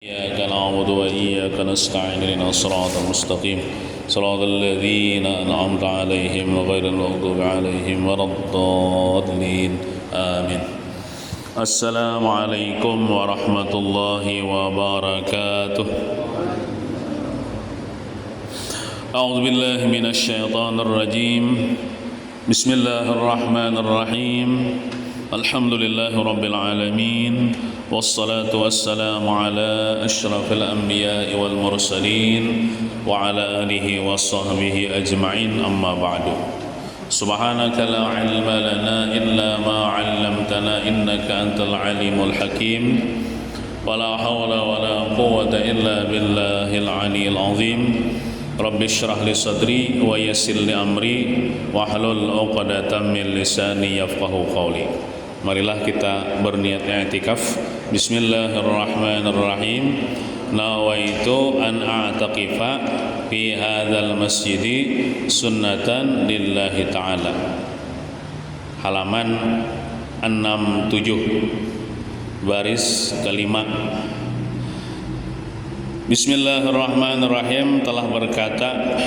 إياك نعبد وإياك نستعين اهدنا الصراط المستقيم صراط الذين أنعمت عليهم غير المغضوب عليهم ولا الضالين آمين. السلام عليكم ورحمة الله وبركاته. أعوذ بالله من الشيطان الرجيم. بسم الله الرحمن الرحيم. الحمد لله رب العالمين والصلاة والسلام على أشرف الأنبياء والمرسلين وعلى آله وصحبه أجمعين أما بعد. سبحانك لا علم لنا إلا ما علمتنا إنك أنت العليم الحكيم ولا حول ولا قوة إلا بالله العلي العظيم. رب اشرح لي صدري ويسر لي أمري واحلل عقدة من لساني يفقهوا قولي. Marilah kita berniat i'tikaf. Bismillahirrahmanirrahim. Nawaitu an a'taqifa fi hadzal masjidi sunnatan lillahi ta'ala. Halaman 67 baris kelima. Bismillahirrahmanirrahim. Telah berkata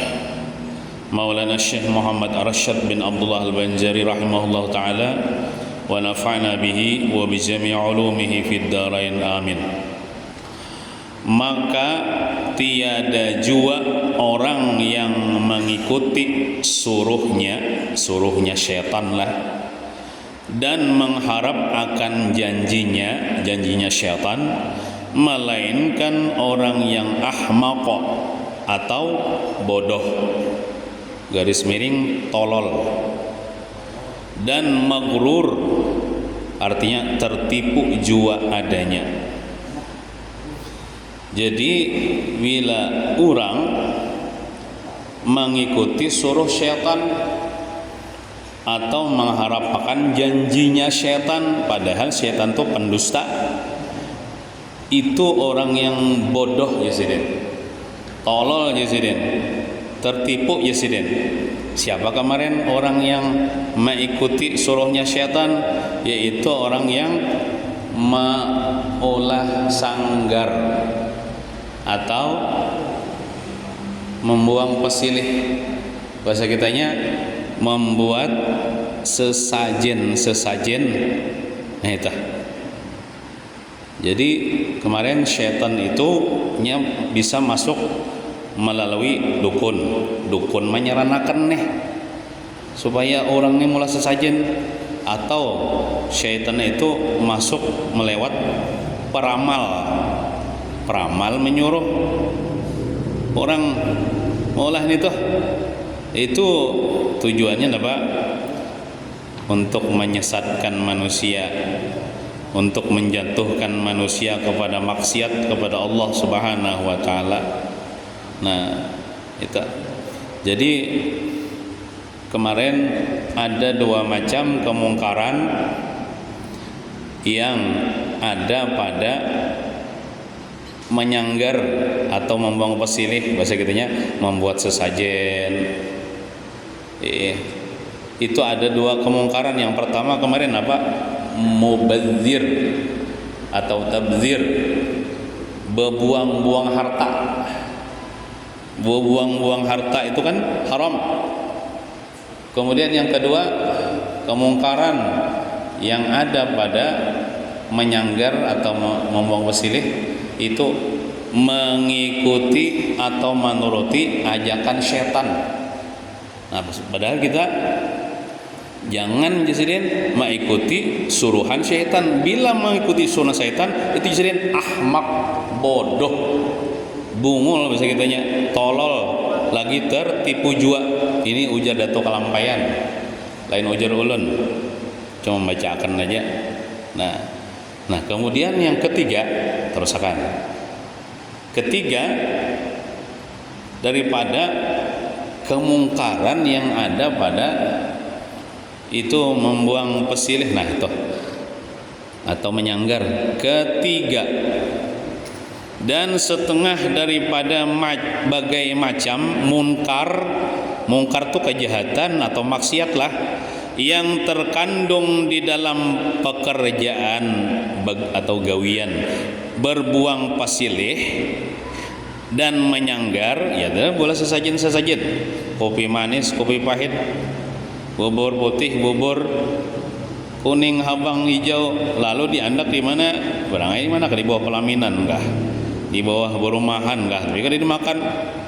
Maulana Syekh Muhammad Arsyad bin Abdullah Al-Banjari rahimahullah ta'ala, wa nafa'na bihi wa bi jami' ulumihi fid dharain amin. Maka tiada jua orang yang mengikuti suruhnya syaitan lah, dan mengharap akan janjinya syaitan, melainkan orang yang ahmaq atau bodoh, garis miring tolol, dan maghrur, artinya tertipu jua adanya. Jadi bila orang mengikuti suruh syaitan atau mengharapkan janjinya syaitan, padahal syaitan itu pendusta, itu orang yang bodoh ya sidin, tolol ya sidin, tertipu ya sidin. Siapa kemarin orang yang mengikuti suruhnya syaitan? Yaitu orang yang mengolah sanggar atau membuang pesilih, bahasa kitanya membuat sesajen. Nah itu. Jadi kemarin syaitan itu bisa masuk melalui dukun menyeranakan nih supaya orang ini mulai sesajen, atau syaitan itu masuk melewat peramal menyuruh orang olah itu tujuannya apa? Untuk menyesatkan manusia, untuk menjatuhkan manusia kepada maksiat kepada Allah Subhanahu wa taala. Nah, itu. Jadi kemarin ada dua macam kemungkaran yang ada pada menyanggar atau membuang pesilih, bahasa kitanya membuat sesajen. Itu ada dua kemungkaran. Yang pertama kemarin apa? Mubadzir atau tabzir, berbuang-buang harta. Buang-buang harta itu kan haram. Kemudian yang kedua, kemungkaran yang ada pada menyanggar atau membuang pesilih itu mengikuti atau menuruti ajakan syaitan. Nah, padahal kita jangan jadiin mengikuti suruhan syaitan. Bila mengikuti suruhan syaitan itu jadiin ahmak, bodoh, bungul, bahasa kitanya tolol, lagi tertipu jua. Ini ujar Dato Kalampayan, lain ujar ulun, cuma bacakan aja. Nah kemudian yang ketiga, terusakan. Ketiga daripada kemungkaran yang ada pada itu membuang pesilih, nah itu, atau menyanggar. Ketiga, dan setengah daripada bagai macam munkar itu kejahatan atau maksiat lah, yang terkandung di dalam pekerjaan atau gawian berbuang pasilih dan menyanggar, ya boleh sesajen kopi manis, kopi pahit, bubur putih, bubur kuning, habang, hijau, lalu diandak di mana? Barangnya di mana? Di bawah pelaminan enggak? Di bawah perumahan enggak? Tapi kan dimakan.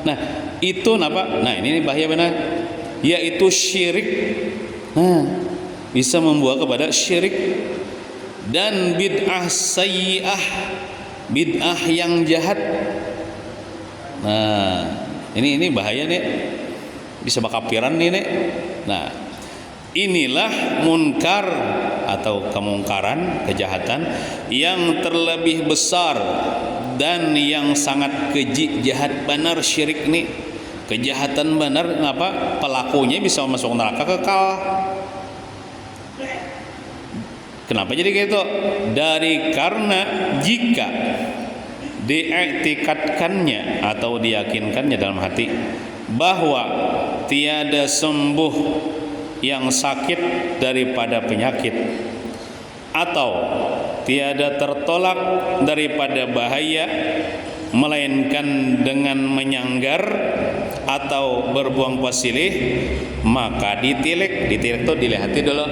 Nah, itu apa? Nah, ini bahaya benar. Yaitu syirik. Nah, bisa membawa kepada syirik dan bid'ah sayyi'ah, bid'ah yang jahat. Nah, ini bahaya nih. Bisa bakapiran nih nih. Nah, inilah munkar atau kemungkaran, kejahatan yang terlebih besar dan yang sangat keji, jahat benar syirik nih. Kejahatan benar, ngapa? Pelakunya bisa masuk neraka kekal. Kenapa jadi kayak itu? Karena jika diiktikadkannya atau diyakinkannya dalam hati bahwa tiada sembuh yang sakit daripada penyakit, atau tiada tertolak daripada bahaya melainkan dengan menyanggar atau berbuang pasilih, maka ditilik itu dilihati dulu.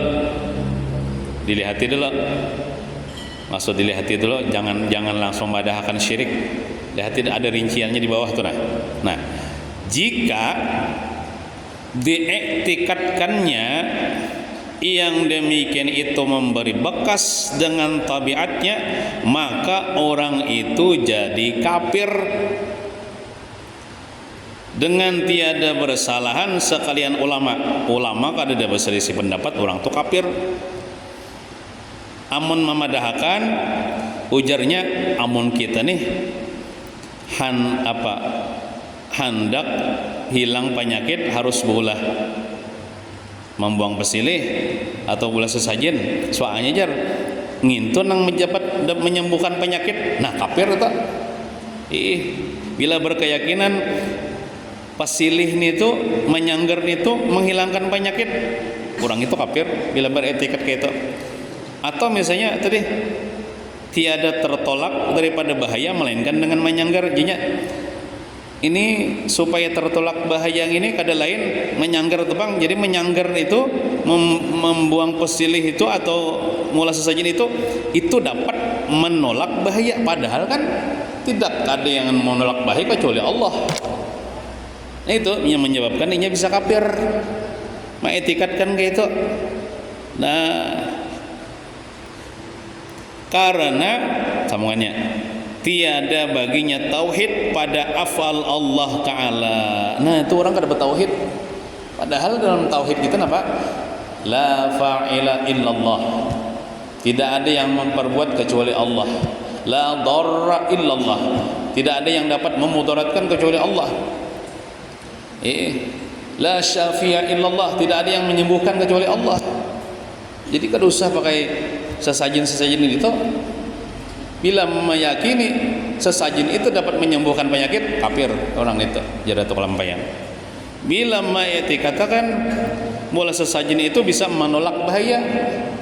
Maksud dilihati dulu, jangan langsung madahkan syirik. Lihat, ada rinciannya di bawah tuh. Nah, jika diiktikadkannya yang demikian itu memberi bekas dengan tabiatnya, maka orang itu jadi kafir dengan tiada bersalahan sekalian ulama kada ada berselisih pendapat orang itu kafir. Amun memadahkan, ujarnya amun kita nih hendak hilang penyakit harus berulah membuang pesilih atau berulah sesajen, soalnya jar ngintun nang menjabat menyembuhkan penyakit. Nah, kafir itu. Bila berkeyakinan pasilih itu menyanggar itu menghilangkan penyakit, kurang itu kafir bila beretikat kayak itu. Atau misalnya tadi tiada tertolak daripada bahaya melainkan dengan menyanggar, jinya ini supaya tertolak bahaya yang ini kada lain menyanggar itu bang. Jadi menyanggar itu membuang pesilih itu atau mula sesajen itu dapat menolak bahaya, padahal kan tidak ada yang menolak bahaya kecuali Allah. Nah, itu yang menyebabkan ini bisa kafir, mengetikatkan kayak itu. Nah, karena sambungannya tiada baginya tauhid pada afal Allah Ta'ala. Nah, itu orang kada bertauhid, padahal dalam tauhid kita apa? La fa'ila illallah, tidak ada yang memperbuat kecuali Allah. La darra illallah, tidak ada yang dapat memudaratkan kecuali Allah. La syafi'a illallah, tidak ada yang menyembuhkan kecuali Allah. Jadi kada usah pakai sesajen itu. Bila meyakini sesajen itu dapat menyembuhkan penyakit, kafir orang itu, jadi itu kelampaian. Bila dikatakan mula sesajen itu bisa menolak bahaya,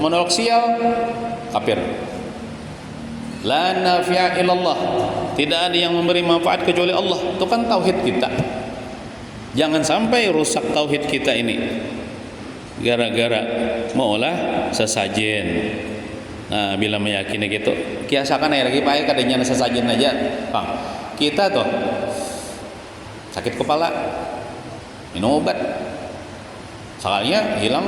menolak sial, kafir. La nafi'a illallah, tidak ada yang memberi manfaat kecuali Allah. Itu kan tauhid kita. Jangan sampai rusak tauhid kita ini gara-gara maulah sesajen. Nah, bila meyakini gitu, kiasakan aja lagi pakai kadanya sesajen aja, bang. Kita tuh sakit kepala, minum obat, soalnya hilang,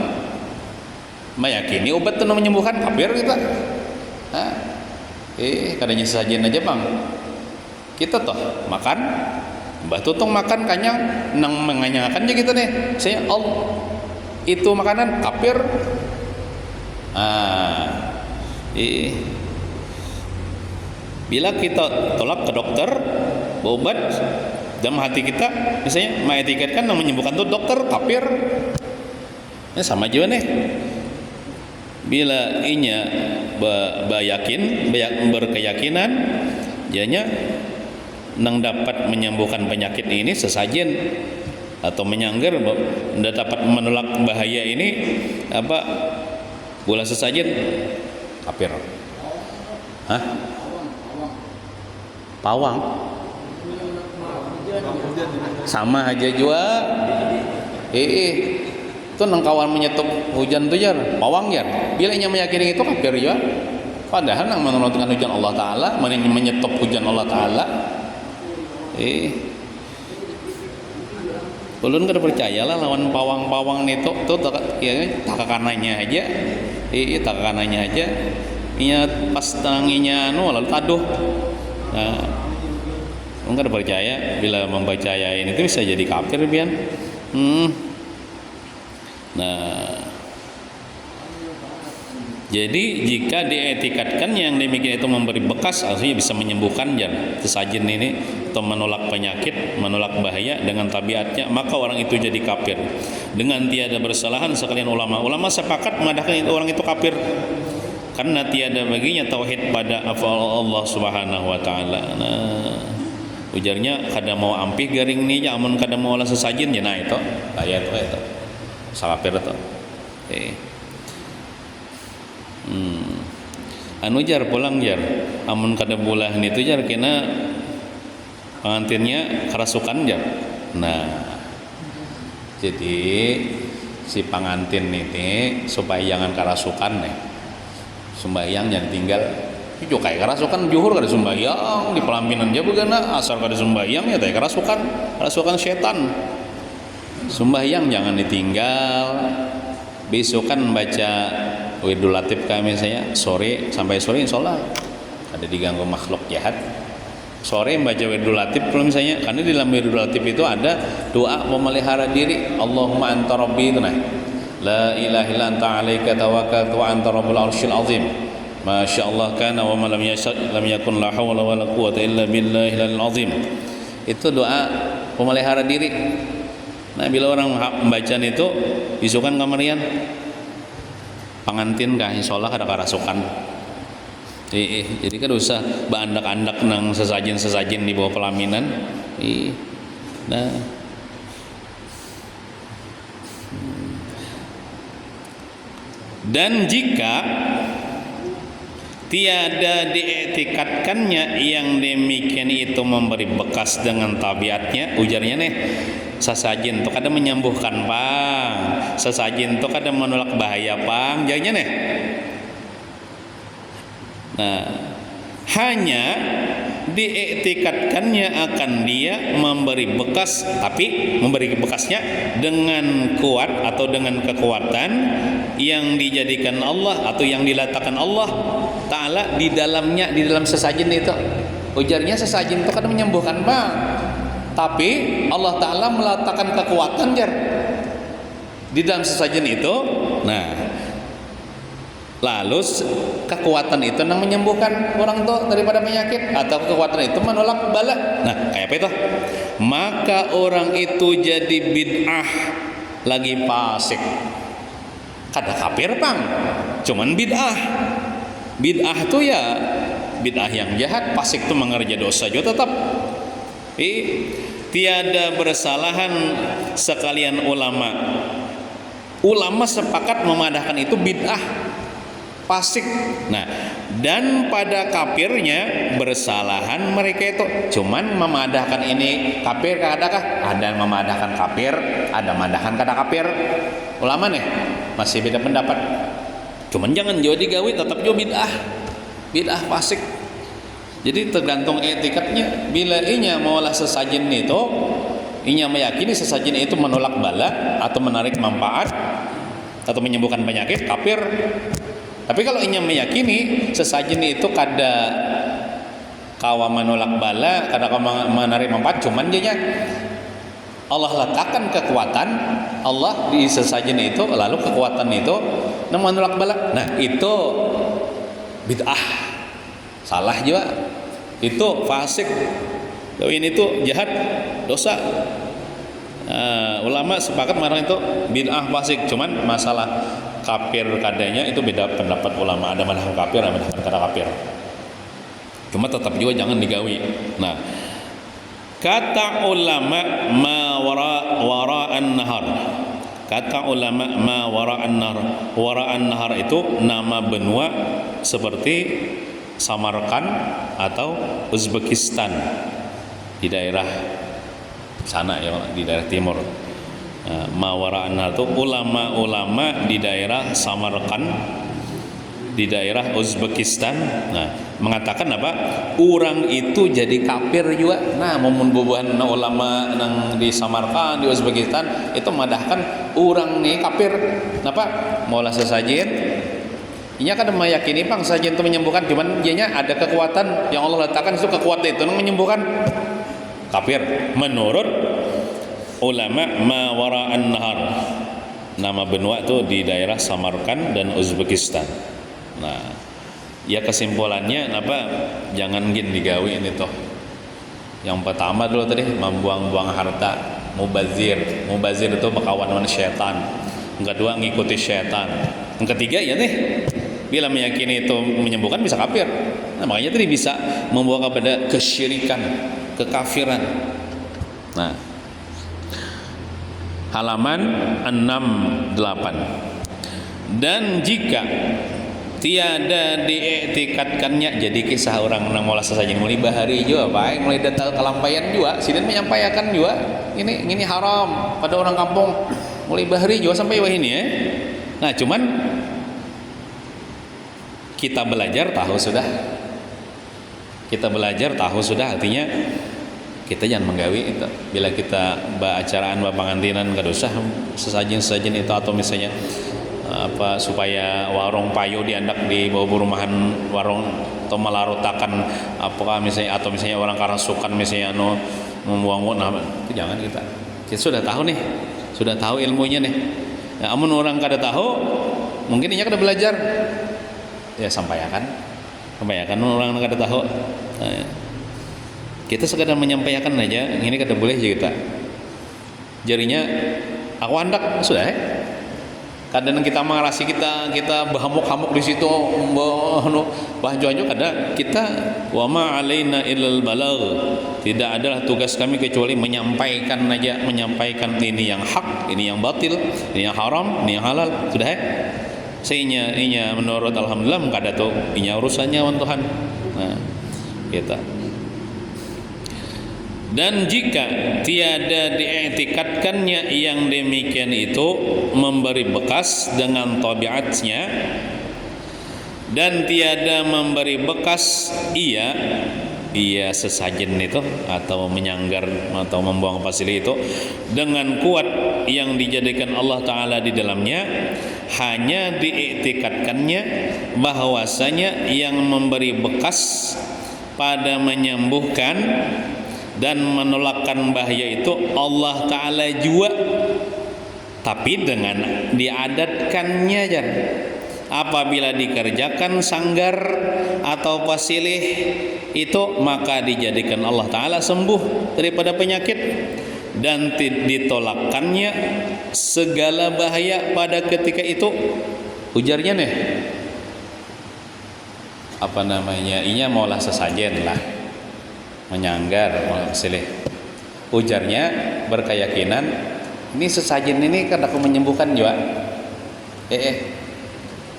meyakini obat itu menyembuhkan, kafir kita. Kadanya sesajen aja bang. Kita tuh makan, mbah tutong makan kanyang, nang menganyangkan aja kita nih. Saya itu makanan kafir. Bila kita tolak ke dokter berobat dalam hati kita, misalnya mengetikatkan yang menyembuhkan itu dokter, kafir. Ini sama juga nih. Bila inya berkeyakinan jadinya nang dapat menyembuhkan penyakit ini sesajen atau menyanggar dapat menolak bahaya ini bola sesajen, kafir. Pawang sama aja juga. Itu nang kawan menyetuk hujan tuh jar, pawang jar. Bila nya meyakini itu kafir ya. Padahal nang menurunkan hujan Allah Taala, menyetop hujan Allah Taala. Ulun kada percayalah lawan pawang-pawang itu tuh ya takakananya aja. Takakananya aja. Inya pas tanginya lalu taduh. Nah, enggak ada percaya bila mempercayain itu bisa jadi kafir pian. Nah, jadi jika dietikatkan yang demikian itu memberi bekas, artinya bisa menyembuhkan sesajen ini atau menolak penyakit, menolak bahaya dengan tabiatnya, maka orang itu jadi kafir. Dengan tiada bersalahan sekalian ulama sepakat mengadakan itu orang itu kafir karena tiada baginya tauhid pada Allah Subhanahu wa taala. Nah, ujarnya kada mau ampih garing ni amun kada mau olah sesajen nah itu ayat itu salapir itu. Anu jar pulang jar amun kada bulah nitu jar kena pengantinnya kerasukan jar. Nah, jadi si pengantin ini supaya jangan kerasukan nih, sembahyang jangan tinggal itu kayak kerasukan juhur kada sembahyang di pelaminan aja begana asal kada sembahyang ya teh kerasukan setan. Sembahyang jangan ditinggal, besokan baca Wirdul Latif kami saya sampai sore insyaallah ada diganggu makhluk jahat. Sore baca Wirdul Latif belum misalnya karena di dalam Wirdul Latif itu ada doa memelihara diri. Allahumma anta rabbi itu nah. La ilaha illa anta alaika tawakkaltu wa anta rabbul arsyil azim. Masyaallah kana wa ma lam yasha lam yakun la haula wala quwwata illa billahil azim. Itu doa memelihara diri. Nah, bila orang membaca itu bisukan kamarian pangantin kah insyaallah kada kerasukan. Jadi kan usah bandak-andak nang sesajen di bawah pelaminan. Nah, dan jika tiada dietikatkannya yang demikian itu memberi bekas dengan tabiatnya, ujarnya nih sesajen itu kada menyembuhkan pang, sesajen itu kada menolak bahaya pang, jadinya nih. Nah, hanya dietikatkannya akan dia memberi bekas, tapi memberi bekasnya dengan kuat atau dengan kekuatan yang dijadikan Allah atau yang diletakkan Allah Ta'ala di dalamnya, di dalam sesajen itu. Ujarnya sesajen itu kan menyembuhkan bang, tapi Allah Ta'ala meletakkan kekuatan jar di dalam sesajen itu. Nah, lalu kekuatan itu yang menyembuhkan orang tuh daripada penyakit atau kekuatan itu menolak bala. Nah, kayak apa itu? Maka orang itu jadi bid'ah lagi fasik. Kada kafir pang, cuman bid'ah. Bid'ah tuh ya bid'ah yang jahat, fasik tuh mengerja dosa juga tetap. Tiada bersalahan sekalian ulama. Ulama sepakat memadahkan itu bid'ah, fasik. Nah, dan pada kafirnya bersalahan mereka itu cuman memadahkan ini kafir kadakah? Ada yang memadahkan kafir, ada memadahkan kada kafir. Ulama nih masih beda pendapat. Cuman jangan jauh digawi tetap jauh bid'ah fasik. Jadi tergantung etikatnya. Bila inya maulah sesajen itu, inya meyakini sesajen itu menolak bala atau menarik manfaat atau menyembuhkan penyakit, kafir. Tapi kalau inya meyakini sesajen itu kada kawa menolak bala, kada kawa menarik manfaat, cuman dia Allah letakkan kekuatan Allah di sesajen itu, lalu kekuatan itu menolak bala. Nah, itu bid'ah, salah juga, itu fasik, ini itu jahat, dosa. Ulama sepakat marah itu bid'ah fasik, cuman masalah kafir kadanya itu beda pendapat ulama. Ada madhab kafir, ada madhab kada kafir. Cuma tetap juga jangan digawi. Nah, kata ulama ma wara'an nahar. Kata ulama ma wara'an nahar. Wara'an nahar itu nama benua seperti Samarkand atau Uzbekistan, di daerah sana ya, di daerah timur. Mawara an-Nahar itu ulama-ulama di daerah Samarkand, di daerah Uzbekistan. Nah, mengatakan apa? Orang itu jadi kafir juga. Nah, momen bubuhan ulama nang di Samarkand, di Uzbekistan itu madahkan orang nih kafir. Napa? Maulah sesajen. Inya kan meyakini pang sajen itu menyembuhkan, cuman dianya ada kekuatan yang Allah letakkan, itu kekuatan itu yang menyembuhkan. Kafir menurut ulama Mawara an-Nahar. Nama benua itu di daerah Samarkand dan Uzbekistan. Nah, ya kesimpulannya apa? Jangan gin digawe ini toh. Yang pertama dulu tadi membuang-buang harta, mubazir. Mubazir itu berkawan dengan syaitan. Yang kedua ngikuti syaitan. Yang ketiga ya nih, bila meyakini itu menyembuhkan bisa kafir. Nah, makanya tadi bisa membawa kepada kesyirikan, kekafiran. Nah, halaman 68. Dan jika tiada diiktikadkannya, jadi kisah orang nang mola sasajen mulai bahari juga baik, mulai datang kelampaian juga sidin menyampaikan juga ini haram pada orang kampung mulai bahari juga sampai wah ini ya. Nah, cuman kita belajar tahu sudah, artinya kita jangan menggawi itu. Bila kita acaraan pengantinan kadosa sesajen itu, atau misalnya apa supaya warung payu diandak di bawah perumahan warung, atau melarutakan apakah misalnya, atau misalnya orang karasukan misalnya membuang nah, itu jangan. Kita sudah tahu nih, sudah tahu ilmunya nih. Ya, amun orang kada tahu, mungkin inya kada belajar, ya sampaikan orang kada tahu. Nah, kita sekadar menyampaikan aja, ini kada boleh juga kita. Jarinya aku andak sudah kadang kita marasi, kita berhamuk-hamuk di situ, bahjo-bahjo kada kita, wa ma alaina illal balagh, tidak adalah tugas kami kecuali menyampaikan aja, menyampaikan ini yang hak, ini yang batil, ini yang haram, ini yang halal, sudah seinya inya menurut alhamdulillah kada tahu inya urusannya wan Tuhan. Nah, kita. Dan jika tiada diiktikadkannya yang demikian itu memberi bekas dengan tabiatnya, dan tiada memberi bekas ia sesajen itu, atau menyanggar atau membuang pasir itu dengan kuat yang dijadikan Allah Ta'ala di dalamnya, hanya diiktikadkannya bahwasanya yang memberi bekas pada menyembuhkan dan menolakkan bahaya itu Allah Ta'ala juga, tapi dengan diadatkannya jan. Apabila dikerjakan sanggar atau pasilih itu, maka dijadikan Allah Ta'ala sembuh daripada penyakit, dan ditolakkannya segala bahaya pada ketika itu. Ujarnya nih apa namanya, inya maulah sesajen lah, menyanggar, mau silih. Ujarnya berkeyakinan ini sesajen ini kada aku menyembuhkan juga.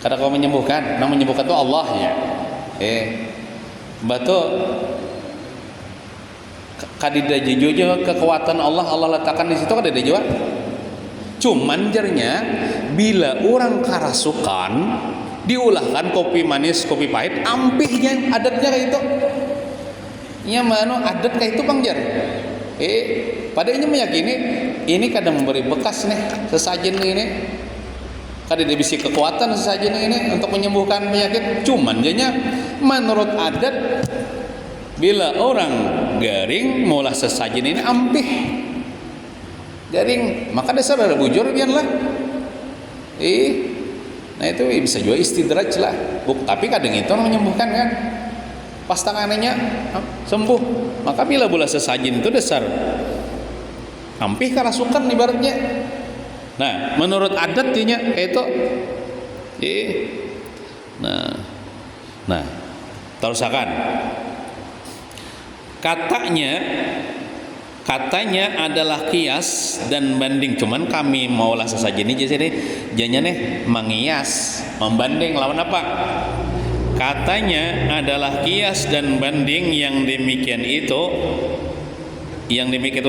Kada aku menyembuhkan, nang menyembuhkan itu Allah ya. Batu kadida juga kekuatan Allah letakkan di situ, kada ada juga. Cuman jarnya bila orang karasukan diulahkan kopi manis, kopi pahit, ampihnya adatnya kayak itu. Nya mano adat kayak itu Bang Jar. Pada ini meyakini ini kadang memberi bekas nih sesajen ini. Kadang dia bisa kekuatan sesajen ini untuk menyembuhkan penyakit. Cuman jadinya menurut adat bila orang garing maulah sesajen ini ampih garing, maka dasar ada bujur biarlah. Nah itu bisa juga istidraj lah. Tapi kadang itu menyembuhkan kan. Pas tangannya sembuh, maka bila bola sesajen itu dasar ampih karasukan ibaratnya. Nah, menurut adatnya kayak itu. Nah, terusakan. Katanya adalah kias dan banding. Cuman kami maulah sesajen ini jadi jadinya nih mengias, membanding lawan apa? Katanya adalah kias dan banding yang demikian itu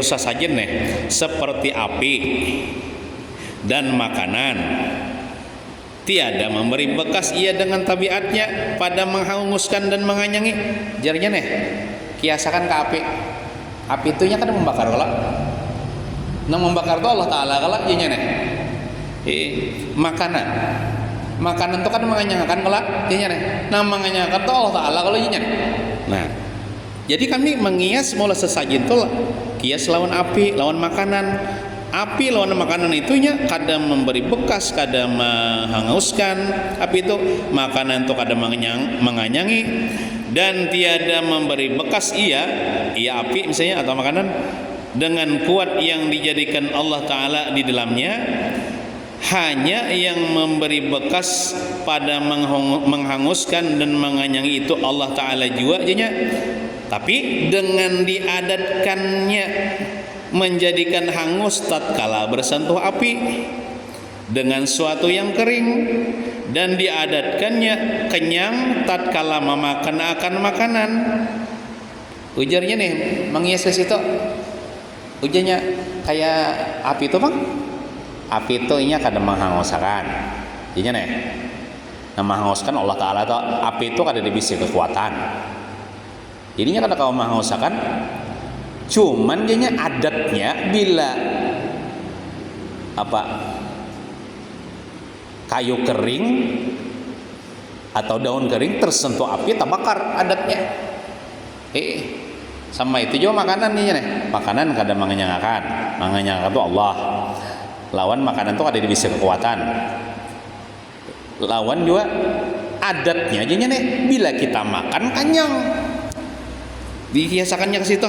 sesajen seperti api dan makanan. Tiada memberi bekas ia dengan tabiatnya pada menghanguskan dan menganyangi. Jarnya kiasakan ke api. Api itu nya kan membakar kalau. Nah membakar itu Allah Ta'ala kalau jadinya makanan. Makanan itu kan mengenyangkan kelak jadinya nah mengenyangkan itu Allah Ta'ala kalau jadinya nah jadi kami mengias mula sesajen itu kias lawan api lawan makanan. Api lawan makanan itunya kadang memberi bekas kadang menghanguskan api itu. Makanan itu kadang menganyangi dan tiada memberi bekas ia api misalnya atau makanan dengan kuat yang dijadikan Allah Ta'ala di dalamnya. Hanya yang memberi bekas pada menghanguskan dan menganyangi itu Allah Ta'ala juga jadinya. Tapi dengan diadatkannya menjadikan hangus tatkala bersentuh api dengan suatu yang kering dan diadatkannya kenyang tatkala memakan akan makanan. Ujarnya mengias ke situ. Ujarnya kayak api itu Bang. Api itu inya kadang menghanguskan. Jadinya menghanguskan Allah Ta'ala itu api itu kadang dibisi kekuatan. Jadinya kadang kalau menghanguskan cuman jadinya adatnya bila kayu kering atau daun kering tersentuh api terbakar adatnya. Sama itu juga makanan makanan kadang mengenyangkan itu Allah. Lawan makanan itu ada di bisa kekuatan. Lawan juga adatnya aja bila kita makan kenyang. Dihiasakannya ke situ.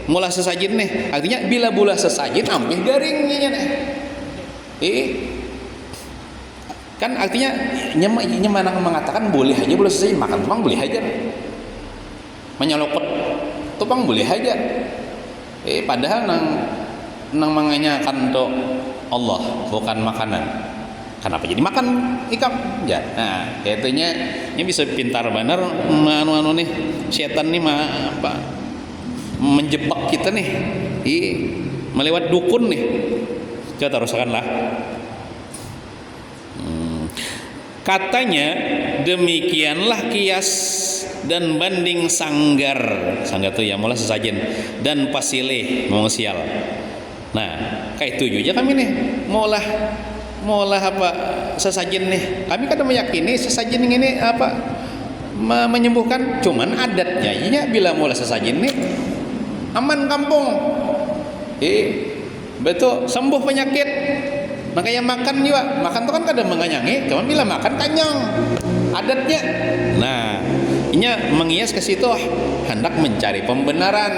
Mula sesajen artinya bila bulah sesajen ambil garingnya kan artinya mana mengatakan boleh aja bulah sesajen makan tupang boleh aja. Menyelokot tupang boleh aja. Padahal nang menganyakan untuk Allah bukan makanan. Kenapa jadi makan ikan? Ya. Nah, itunya bisa pintar benar anu setan menjebak kita melewat dukun Coba teruskanlah. Katanya demikianlah kias dan banding sanggar itu ya mula sesajen dan pasilih mengsial. Nah, kayak itu juga kami maulah sesajen kami kadang meyakini sesajen ini menyembuhkan cuman adatnya bila mula sesajen aman kampung betul sembuh penyakit makanya makan juga makan tuh kan kadang menganyangi cuman bila makan kenyang adatnya. Nah ini mengias ke situ hendak mencari pembenaran.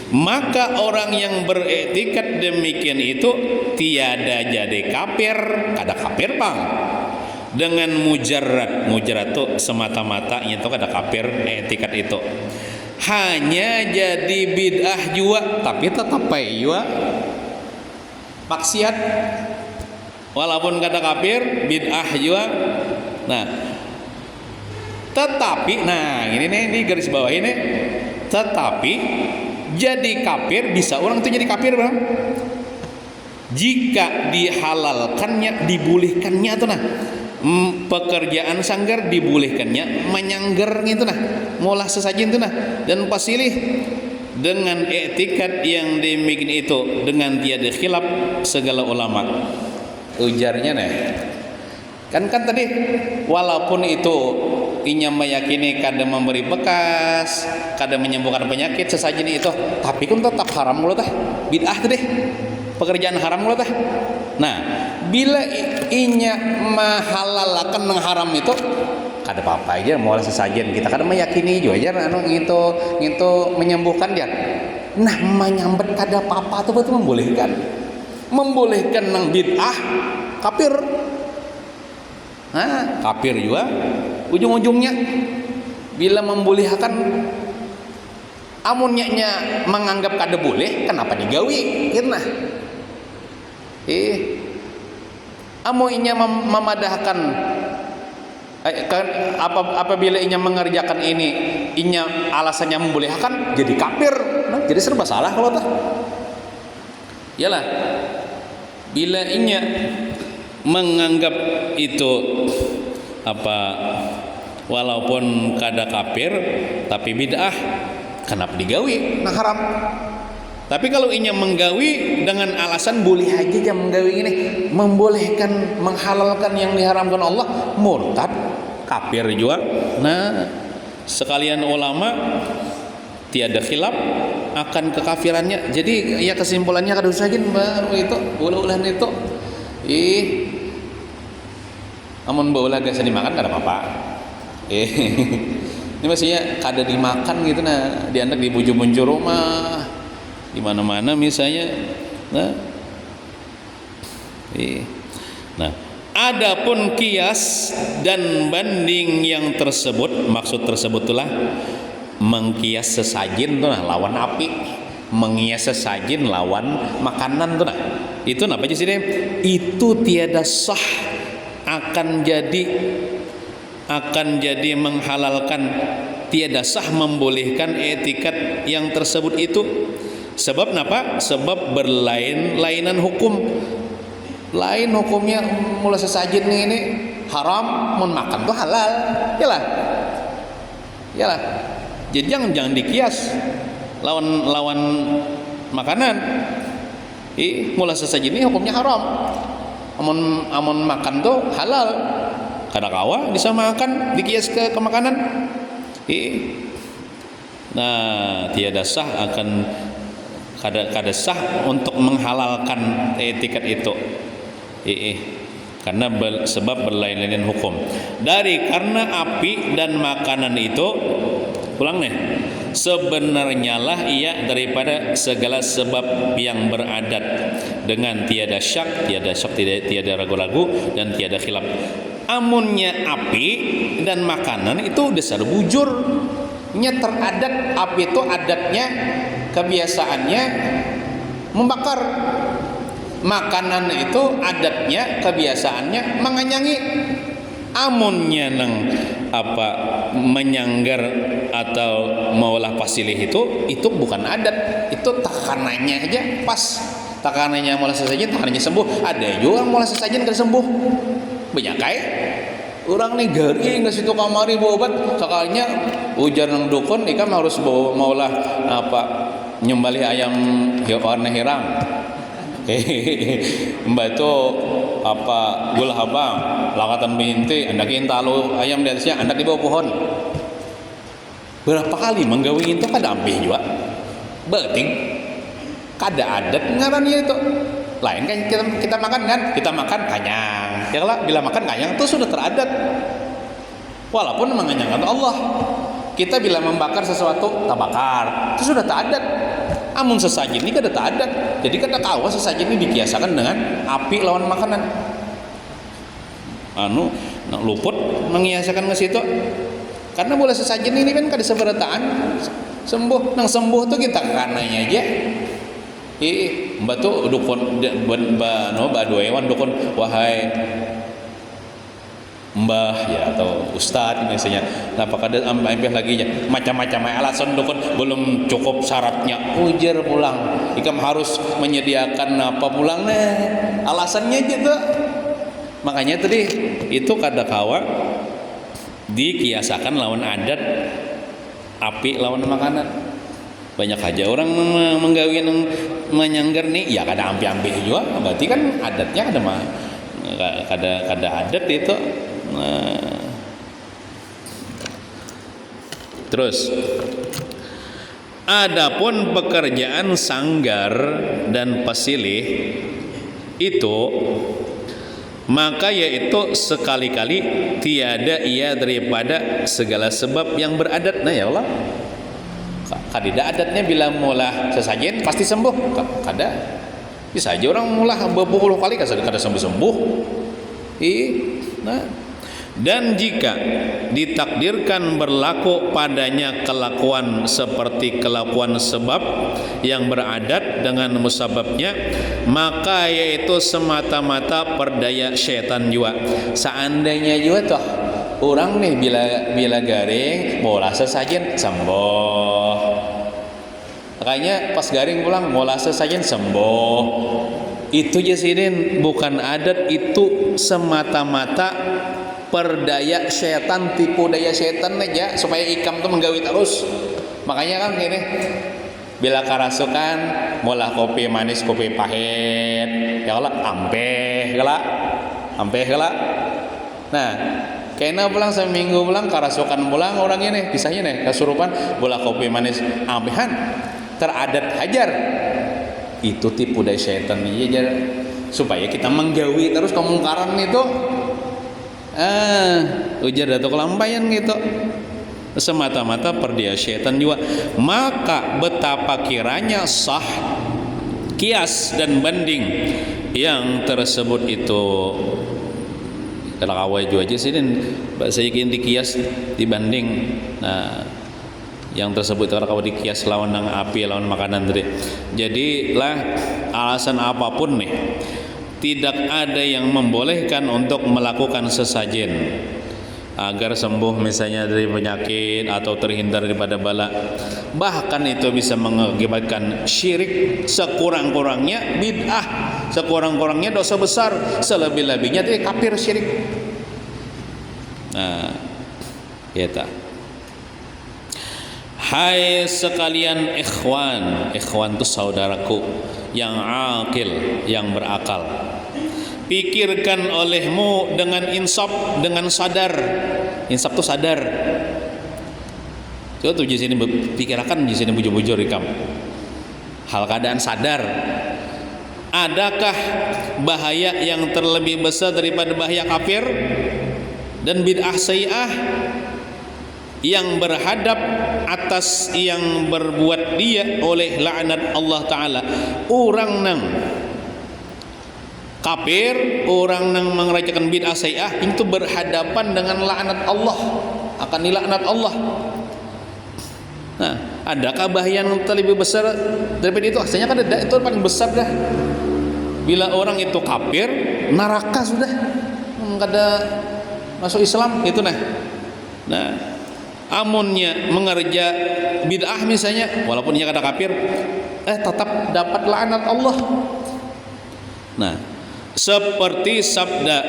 Maka orang yang beretikat demikian itu tiada jadi kafir, kada kafir Bang. Dengan mujarrad itu semata-mata itu kada kafir etikat itu. Hanya jadi bid'ah juga, tapi tetap juga maksiat. Walaupun kada kafir, bid'ah juga. Nah, tetapi ini garis bawah ini. Tetapi jadi kafir bisa orang itu jadi kafir Bang. Jika dihalalkannya, dibolehkannya tuh pekerjaan sanggar dibolehkannya, menyanggar gitu mulah sesajen tuh dan pasilih dengan etikat yang demikian itu dengan tiada khilaf segala ulama. Ujarnya kan tadi walaupun itu inya meyakini kada memberi bekas, kada menyembuhkan penyakit sesajen itu, tapi kan tetap haram mulu bid'ah teh. Pekerjaan haram mulu Nah, bila inya mahalalakan nang haram itu kada apa-apa aja mulai sesajen kita kada meyakini juga aja gitu menyembuhkan dia. Nah, menyambet kada apa-apa tuh betul membolehkan nang bid'ah kafir. Nah, kafir juga ujung-ujungnya bila membolehkan amunnya menganggap kada boleh kenapa digawi gitu amunnya memadahkan Kan apabila inya mengerjakan ini, inya alasannya membolehkan, jadi kafir. Nah, jadi serba salah kalau tah. Yalah, bila inya menganggap itu walaupun kada kafir tapi bid'ah, kenapa digawi? Nah haram. Tapi kalau inya menggawi dengan alasan boleh aja jam menggawi ini, membolehkan, menghalalkan yang diharamkan Allah, murtad, kafir juga. Nah, sekalian ulama tiada khilaf akan kekafirannya. Jadi ya kesimpulannya kada usah jin baru itu ulah-ulahan itu. Amun baulah gak dimakan kada apa-apa. Ini maksudnya kada dimakan gitu nah, diandak di buju-buju rumah, di mana-mana misalnya. Nah, adapun kias dan banding yang tersebut, maksud tersebut itulah mengkias sesajin tuh nah lawan api, mengias sesajin lawan makanan tuh nah. Itu apa aja sih deh? Itu tiada sah, akan jadi menghalalkan, tiada sah membolehkan etikat yang tersebut itu. Sebab apa? Sebab berlain-lainan hukum. Lain hukumnya mulai sesajin ini haram, mun makan tuh halal. Yalah. Jadi jangan dikias lawan makanan. Mulai sesajin ini hukumnya haram. Amun makan tuh halal. Kada kawa bisa makan dikias ke makanan. Nah, tiada sah akan kada sah untuk menghalalkan etikat itu. Karena sebab berlain-lainan hukum. Karena api dan makanan itu, ulang nih, sebenarnya lah ia daripada segala sebab yang beradat dengan tiada syak, tiada ragu-ragu dan tiada khilaf. Amunnya api dan makanan itu dasar bujur, nya teradat. Api itu adatnya, kebiasaannya membakar. Makanan itu adatnya, kebiasaannya menganyangi. Amunnya menyanggar atau maulah pasilih itu bukan adat, itu takanannya aja pas. Takanannya maulah sesajen, takanannya sembuh. Ada juga maulah sesajen kada sembuh. Banyak kayak orang nih gari nggak situ kamari bawa obat, sekalinya ujar nang dukun ikan harus bawa maulah nyembelih ayam warna hirang. Mbak itu gula habang lakatan binti andakin talu ayam di atasnya, andak di bawah pohon. Berapa kali menggawi itu kada ampih juga beting, kada adat ngarannya itu. Lain kan kita makan kan, kita makan kanyang ya lah, bila makan kanyang itu sudah teradat walaupun menganyangkan Allah. Kita bila membakar sesuatu tabakar itu sudah teradat. Amun sesajen ini kada teradat, jadi kada kawa sesajen ini dikiasakan dengan api lawan makanan. Luput mengiasakan ke situ karena boleh sesajen ini kan kada seberataan sembuh. Nang sembuh tuh kita karenanya aja. Mbak tuh dukun baduewan dukun, wahai mbah ya atau ustad misalnya, apakah ada ambil lagi macam-macam alasan dukun belum cukup syaratnya, ujar pulang ikam harus menyediakan apa pulang alasannya gitu. Makanya tadi itu kada kawa dikiasakan lawan adat, api lawan makanan. Banyak aja orang menggawi menyanggar nih, ya kada ampi-ampi juga, berarti kan adatnya kada adat itu. Terus adapun pekerjaan sanggar dan pasilih itu, maka yaitu sekali-kali tiada ia daripada segala sebab yang beradat. Nah ya Allah, kadida adatnya bila mulah sesajen pasti sembuh, kada. Bisa aja orang mulah berpuluh kali kada sembuh-sembuh. Nah, dan jika ditakdirkan berlaku padanya kelakuan seperti kelakuan sebab yang beradat dengan musababnya, maka yaitu semata-mata perdaya syaitan juga. Seandainya juga toh orang nih bila garing mola sesajen sembuh. Makanya pas garing pulang mola sesajen sembuh. Itu Jasidin bukan adat, itu semata-mata perdaya setan, tipu daya setan aja supaya ikam tuh menggawi terus. Makanya kan gini, bila karasukan mola kopi manis kopi pahit ya Allah ampeh gala. Nah kena pulang seminggu pulang karasukan pulang orang ini kisahnya nih kesurupan bola kopi manis ampehan teradat hajar. Itu tipu daya setan aja supaya kita menggawi terus kemungkaran itu. Ujar datuk lampayan gitu. Semata-mata perdaya setan juga. Maka betapa kiranya sah kias dan banding yang tersebut itu. Kalau kawai juga aja sih dan saya ingin dikias dibanding. Nah, yang tersebut itu kalau dikias lawan nang api lawan makanan tadi. Jadi lah alasan apapun nih tidak ada yang membolehkan untuk melakukan sesajen agar sembuh misalnya dari penyakit atau terhindar daripada bala. Bahkan itu bisa mengakibatkan syirik, sekurang-kurangnya bid'ah, sekurang-kurangnya dosa besar, selebih-lebihnya itu kafir syirik. Nah, kita hai sekalian ikhwan itu saudaraku yang akil, yang berakal. Pikirkan olehmu dengan insaf, dengan sadar. Insaf itu sadar. Coba tuh di sini pikirkan di sini bujur-bujur ikam. Hal keadaan sadar. Adakah bahaya yang terlebih besar daripada bahaya kafir dan bid'ah sayyi'ah yang berhadap atas yang berbuat dia oleh laknat Allah Ta'ala? Orang nang kafir, orang yang mengerjakan bid'ah sayyi'ah itu berhadapan dengan laknat Allah, akan dilaknat Allah. Nah, adakah bahaya yang terlebih besar daripada itu? Asalnya kan ada, itu paling besar dah. Bila orang itu kafir, neraka sudah, kada masuk Islam itu nah. Nah, amunnya mengerja bid'ah misalnya, walaupun dia kada kafir, tetap dapat laknat Allah. Nah, seperti sabda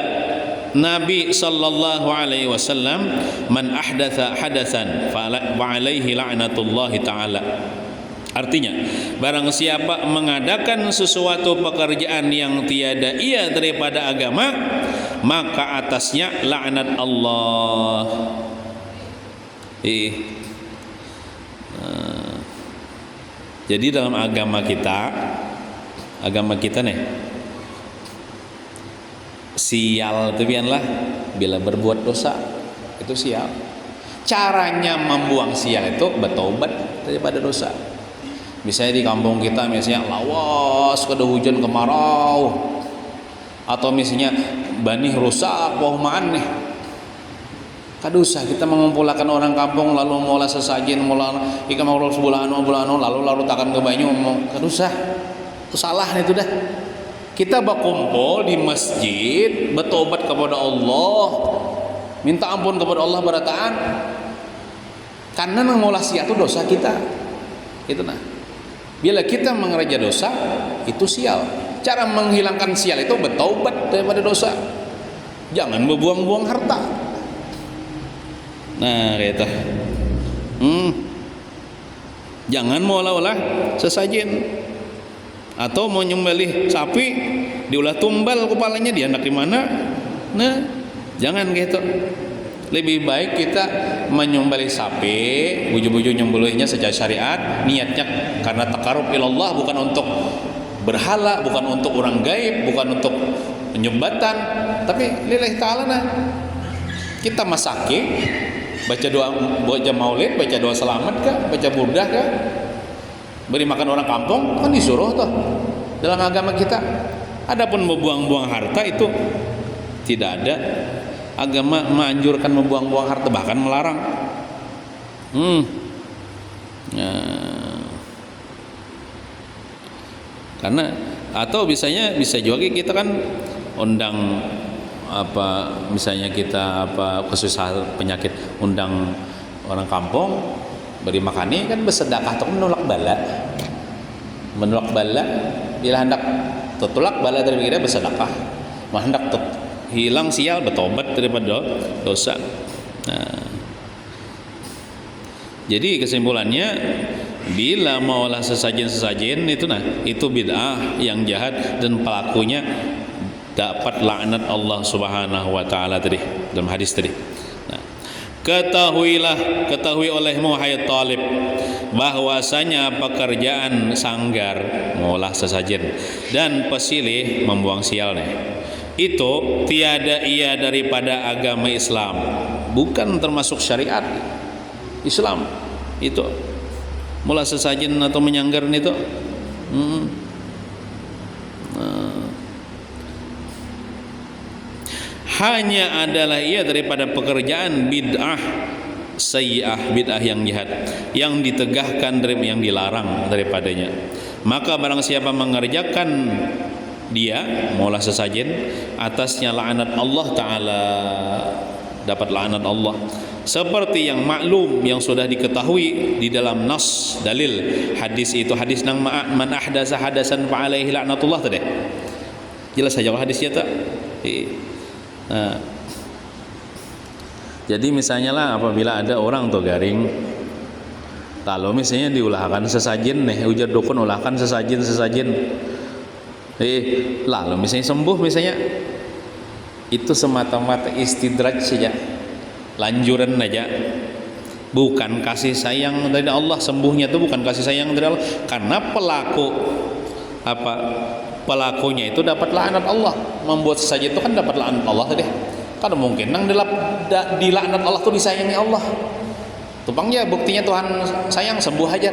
Nabi sallallahu alaihi wasallam, man ahdatha hadatsan fa alaihi la'natullah taala. Artinya, barang siapa mengadakan sesuatu pekerjaan yang tiada ia daripada agama, maka atasnya laknat Allah. Jadi dalam agama kita nih, sial itu biarlah bila berbuat dosa itu sial. Caranya membuang sial itu bertobat daripada dosa. Misalnya di kampung kita misalnya lawas kada hujan kemarau, atau misalnya banih rusak pohon nih, kada usah kita mengumpulkan orang kampung lalu mola sesajen mola ikan mau sebulan lalu takkan ke banyu, kada usah. Itu salah itu dah. Kita berkumpul di masjid, bertobat kepada Allah, minta ampun kepada Allah berataan. Karena mengolah sial itu dosa kita. Itu nah. Bila kita mengerja dosa, itu sial. Cara menghilangkan sial itu bertobat daripada dosa. Jangan membuang-buang harta. Nah, gitu. Jangan mau olah-olah sesajen. Atau mau nyembelih sapi diolah tumbal kepalanya, dianak di mana? Nah, jangan gitu. Lebih baik kita menyembelih sapi, buju-buju nyembelihnya secara syariat, niatnya karena takarub ilallah, bukan untuk berhala, bukan untuk orang gaib, bukan untuk penyembatan, tapi lillahi ta'ala. Nah, kita masaki, baca doa, baca maulid, baca doa selamat kah, baca burdah kah, beri makan orang kampung, kan disuruh tuh dalam agama kita. Adapun membuang-buang harta itu tidak ada. Agama menganjurkan membuang-buang harta, bahkan melarang. Karena atau bisa juga kita kan undang apa misalnya kita apa kesusahan penyakit undang orang kampung beri makani kan bersedekah itu menolak bala bila hendak tertolak bala dari kita bersedekah mah hendak hilang sial bertobat daripada dosa. Nah, jadi kesimpulannya bila maulah sesajen itu itu bid'ah yang jahat dan pelakunya dapat laknat Allah Subhanahu wa taala tadi dalam hadis tadi. Nah, ketahui olehmu hai talib bahwasanya pekerjaan sanggar mengolah sesajen dan pesilih membuang sialnya itu tiada ia daripada agama Islam, bukan termasuk syariat Islam itu mula sesajen atau menyanggar itu. Hanya adalah ia daripada pekerjaan bid'ah sayyi'ah, bid'ah yang jahat yang ditegahkan dari yang dilarang daripadanya. Maka barang siapa mengerjakan dia maulah sesajen atasnya laknat Allah taala, dapat laknat Allah seperti yang maklum yang sudah diketahui di dalam nas dalil hadis itu, hadis nang man ahdasa hadasan fa alaihi laknatullah tadi. Jelas saja hadisnya tak? Nah, jadi misalnya lah apabila ada orang tuh garing kalau misalnya diulahkan sesajen nih ujar dukun ulahkan sesajen lalu misalnya sembuh misalnya itu semata-mata istidraj saja, lanjuran aja, bukan kasih sayang dari Allah. Sembuhnya itu bukan kasih sayang dari Allah karena pelakunya itu dapat laknat Allah. Membuat sesajen itu kan dapat laknat Allah tadi. Kan mungkin nang dilaknat Allah tuh disayangi Allah. Tupangnya buktinya Tuhan sayang sembuh aja.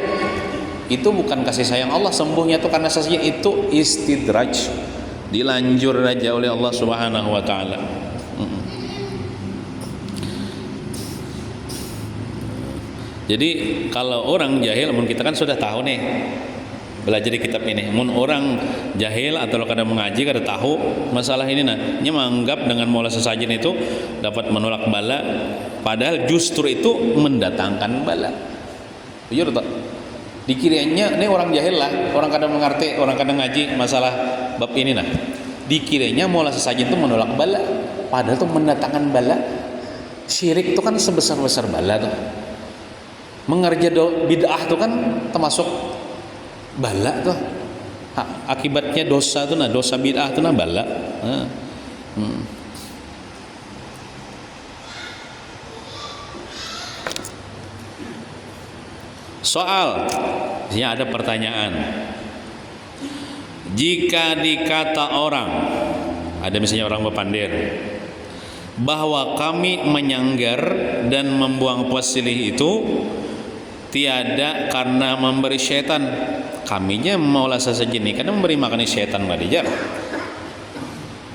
Itu bukan kasih sayang Allah, sembuhnya itu karena sesajen itu istidraj, dilanjur aja oleh Allah Subhanahu wa taala. Jadi kalau orang jahil, kita kan sudah tahu nih belajar di kitab ini. Mun orang jahil atau kadang mengaji kada tahu masalah ini nya menganggap dengan maulah sesajen itu dapat menolak bala, padahal justru itu mendatangkan bala. Jujur tak? Dikiranya ini orang jahil lah, orang kadang mengerti, orang kadang ngaji masalah bab ini dikiranya maulah sesajen itu menolak bala, padahal itu mendatangkan bala. Syirik itu kan sebesar-besar bala tuh. Mengerja bid'ah itu kan termasuk bala tuh. Akibatnya dosa tuh dosa bid'ah tuh bala. Soal, ya ada pertanyaan. Jika dikata orang, ada misalnya orang berpandir, bahwa kami menyanggar dan membuang pesilih itu tiada karena memberi syaitan, kaminya maulah sesajen ini karena memberi makan syaitan madijar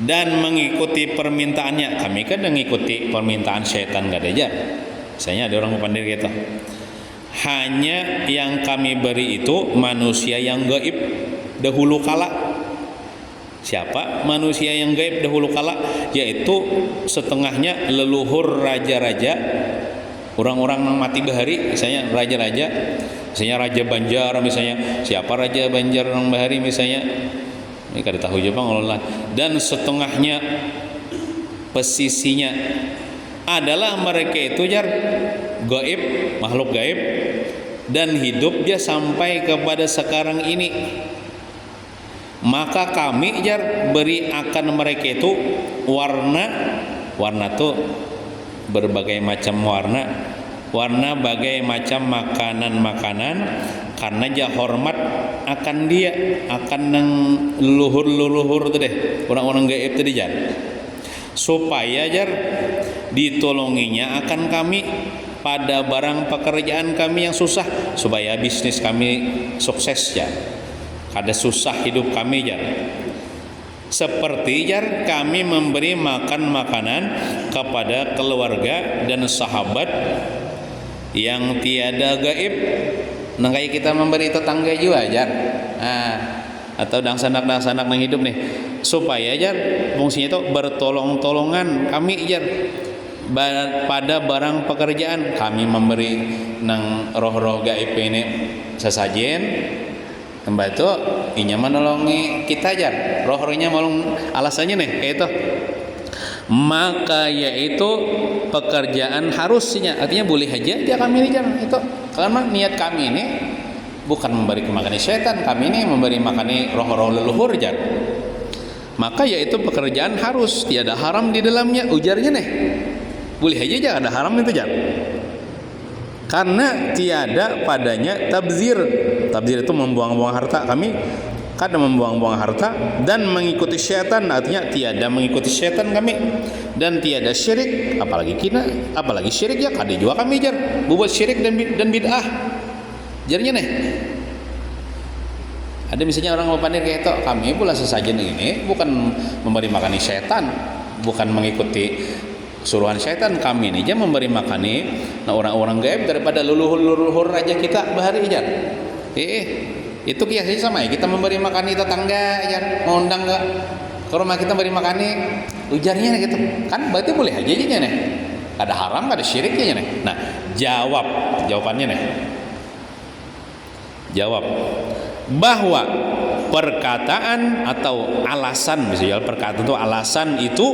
dan mengikuti permintaannya, kami kan mengikuti permintaan syaitan gadajar. Misalnya ada orang berpandir gitu, hanya yang kami beri itu manusia yang gaib dahulu kala. Siapa manusia yang gaib dahulu kala? Yaitu setengahnya leluhur raja-raja, orang-orang yang mati bahari, misalnya raja-raja, misalnya Raja Banjar, misalnya siapa Raja Banjar yang bahari misalnya, ini kada tahu je bang Allah. Dan setengahnya pesisinya adalah mereka itu jar gaib, makhluk gaib, dan hidup dia sampai kepada sekarang ini. Maka kami jar beri akan mereka itu warna tuh berbagai macam warna bagai macam makanan karena dia hormat akan dia akan nang leluhur tuh deh, orang-orang gaib tadi jar, supaya jar ditolonginya akan kami pada barang pekerjaan kami yang susah, supaya bisnis kami sukses ya, kada susah hidup kami jar. Seperti jar kami memberi makan makanan kepada keluarga dan sahabat yang tiada gaib. Nah kayak kita memberi tetangga juga jar, atau dangsanak yang hidup nih, supaya jar fungsinya itu bertolong-tolongan kami jar pada barang pekerjaan kami memberi nang roh-roh gaib ini sesajen membantu inya menolongi kita jar roh-rohnya molong alasannya nih kayak itu maka yaitu pekerjaan harusnya artinya boleh aja dia kami jar itu karena niat kami ini bukan memberi makan setan kami ini memberi makan roh-roh leluhur jar maka yaitu pekerjaan harus tiada haram di dalamnya ujarnya nih boleh aja jangan ada haram itu jangan karena tiada padanya tabzir itu membuang-buang harta kami kadang membuang-buang harta dan mengikuti syaitan artinya tiada mengikuti syaitan kami dan tiada syirik apalagi syirik ya kadang juga kami jar buat syirik dan bid'ah jarnya nih ada misalnya orang mau panir kayak itu kami pula sesajen ini bukan memberi makan syaitan bukan mengikuti suruhan syaitan kami ini aja memberi makan nah orang-orang gaib daripada leluhur aja kita bahari aja itu kiasnya sama ya kita memberi makan tetangga aja mau undang ke rumah kita beri makan ujarnya gitu kan berarti boleh aja nih ada haram ada syiriknya nih nah jawabannya nih jawab bahwa perkataan atau alasan misalnya perkataan itu alasan itu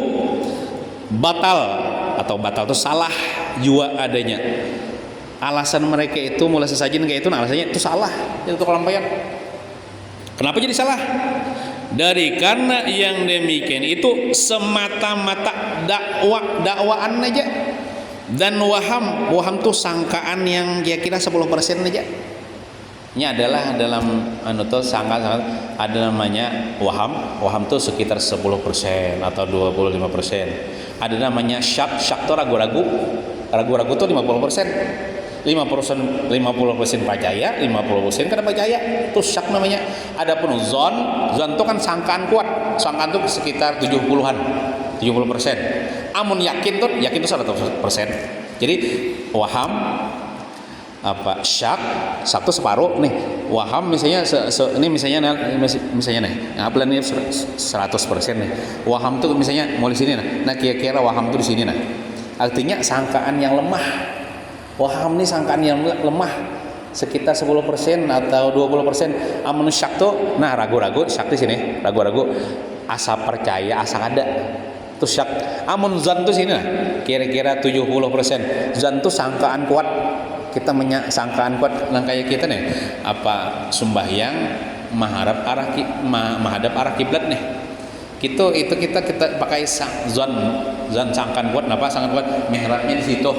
batal itu salah jua adanya alasan mereka itu mulai sesajen kayak itu nah alasannya itu salah itu kelampaian kenapa jadi salah dari karena yang demikian itu semata-mata dakwaan aja dan waham tuh sangkaan yang kira-kira 10% aja ini adalah dalam sangka ada namanya waham tuh sekitar 10% atau 25%. Ada namanya syak tuh ragu-ragu tuh 50%. 50% percaya, 50% kada percaya. Itu syak namanya. Adapun zon tuh kan sangkaan kuat. Sangkaan tuh sekitar 70%. Amun yakin tuh 100%. Jadi waham syak satu separuh nih waham misalnya ini misalnya nih ngapain ini 100% nih waham tuh misalnya mau di sini nah kira-kira waham tuh di sini nah artinya sangkaan yang lemah waham nih sangkaan yang lemah sekitar 10% atau 20% amun syak tuh nah ragu-ragu syak di sini ragu-ragu asa percaya asa ada tuh syak amun zan tuh sini nah kira-kira 70% zan tuh sangkaan kuat kita sangkaan kuat langkahnya kita nih sembahyang menghadap arah kiblat nih itu kita pakai zon sangkaan kuat kenapa sangkaan kuat mihrabnya di situ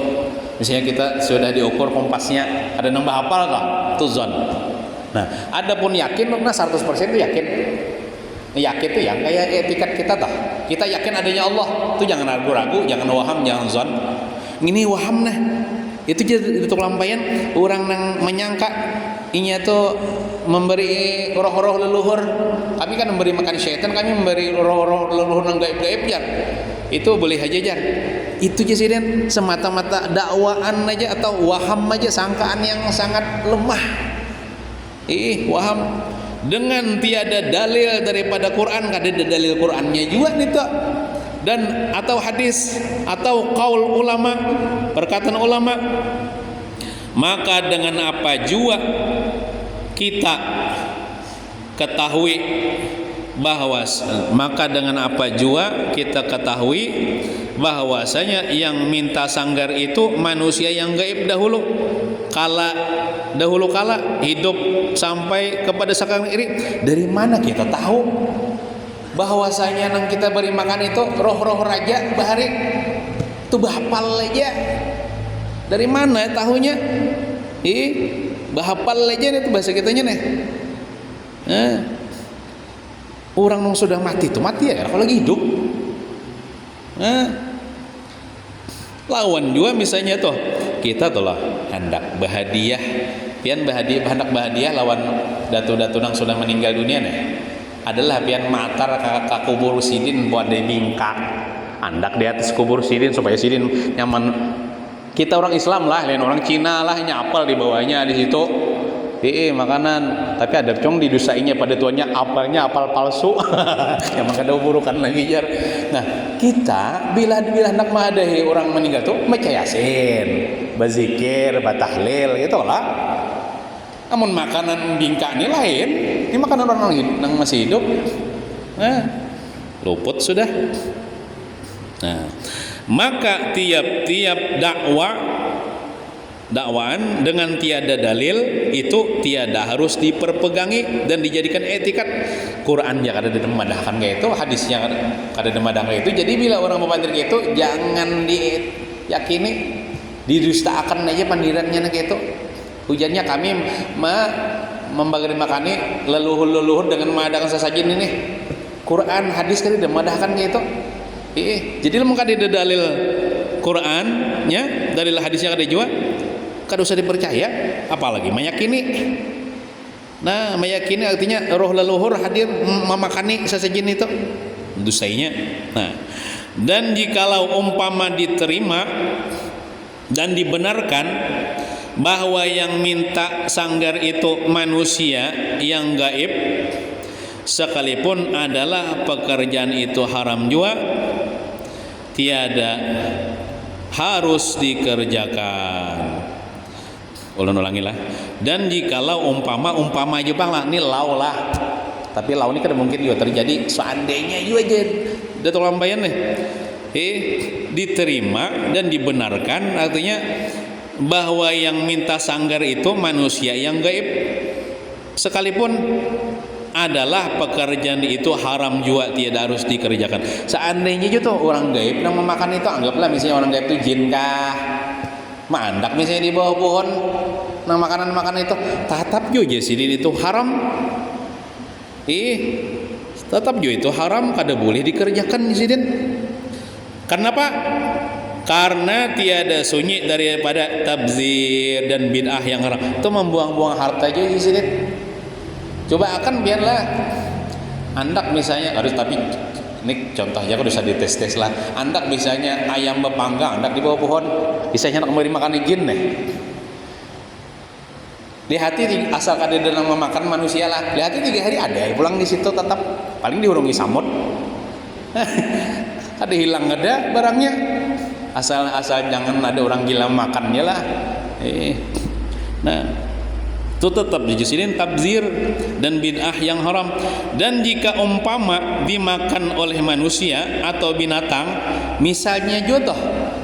misalnya kita sudah diukur kompasnya ada nambah hafal kah itu zon nah adapun yakin 100% itu yakin tuh yang kayak etikat kita kita yakin adanya Allah itu jangan ragu-ragu jangan waham jangan zon ini waham nah itu kelampaian orang yang menyangka inya tuh memberi roh-roh leluhur kami kan memberi makan syaitan kami memberi roh-roh leluhur yang gaib-gaib jar itu boleh aja jar itu aja sih dan semata-mata dakwaan aja atau waham aja sangkaan yang sangat lemah waham dengan tiada dalil daripada Quran ada dalil Qurannya juga nih tuh dan atau hadis atau qaul ulama perkataan ulama maka dengan apa jua kita ketahui bahwasanya yang minta sanggar itu manusia yang gaib dahulu kala hidup sampai kepada sekarang ini dari mana kita tahu bahwasanya nang kita beri makan itu roh-roh raja bahari itu bahapal aja dari mana tahunya bahapal aja itu bahasa kitanya nih orang yang sudah mati itu mati ya kalau lagi hidup lawan juga misalnya tuh kita tuh lah hendak berhadiah hendak berhadiah lawan datu-datu yang sudah meninggal dunia nih adalah pian matar ke kubur sidin buat dia bingkak andak di atas kubur sidin supaya sidin nyaman kita orang Islam lah lain orang Cina lah nyapal di bawahnya di situ makanan, tapi ada cong didusainya pada tuannya apalnya apal palsu. Yang maka ada burukan lagi jar. Nah, kita bila hendak mengadahi orang meninggal tuh baca yasin, bazikir, batahlil gitu lah. Namun makanan bingka ini lain. Ini makanan orang yang masih hidup. Nah, luput sudah. Nah, maka tiap-tiap dakwaan dengan tiada dalil itu tiada harus diperpegangi dan dijadikan etikat. Quran ya kada dimadahkan kayak itu, hadisnya kada dimadahkan itu. Jadi bila orang membantir kayak itu jangan diyakini, didustakan aja pandirannya kayak itu. Hujannya kami membagi makani leluhur dengan mengadakan sesajen ini. Quran hadis kada dimadahkan kayak itu. Jadi lemong kada ada dalil Qurannya, dalil hadisnya kada jua, kada usah dipercaya, apalagi meyakini. Nah, meyakini artinya roh leluhur hadir memakani sesajen itu, dusainya. Nah, dan jikalau umpama diterima dan dibenarkan bahwa yang minta sanggar itu manusia yang gaib, sekalipun adalah pekerjaan itu haram juga, tiada harus dikerjakan. Ulangilah. Dan jikalau umpama Jepang lah, ini lau lah. Tapi lau ini kan mungkin juga terjadi seandainya juga aja. Udah tolong bayan nih. Diterima dan dibenarkan artinya bahwa yang minta sanggar itu manusia yang gaib, sekalipun adalah pekerjaan itu haram juga tiada harus dikerjakan. Seandainya juga orang gaib yang memakan itu, anggaplah misalnya orang gaib itu jin kah, mandak misalnya di bawah pohon, nah makanan itu tetap juga sih itu haram. Tetap juga itu haram, kada boleh dikerjakan sidin. Kenapa? Karena tiada sunyi daripada tabzir dan bid'ah yang haram. Itu membuang-buang harta aja di sini. Coba akan biarlah andak misalnya harus, tapi ini contohnya aku bisa dites-tes lah. Andak misalnya ayam bepanggang, andak di bawah pohon, misalnya nak memberi makan jin nih. Di hati asal kada dalam memakan manusia lah. Di hati 3 hari ada pulang di situ tetap paling dihurungi samut. Ada hilang ada barangnya. Asal jangan ada orang gila makannya lah. Nah, itu tetap dijadiin tabzir dan bid'ah yang haram. Dan jika umpama dimakan oleh manusia atau binatang, misalnya jodoh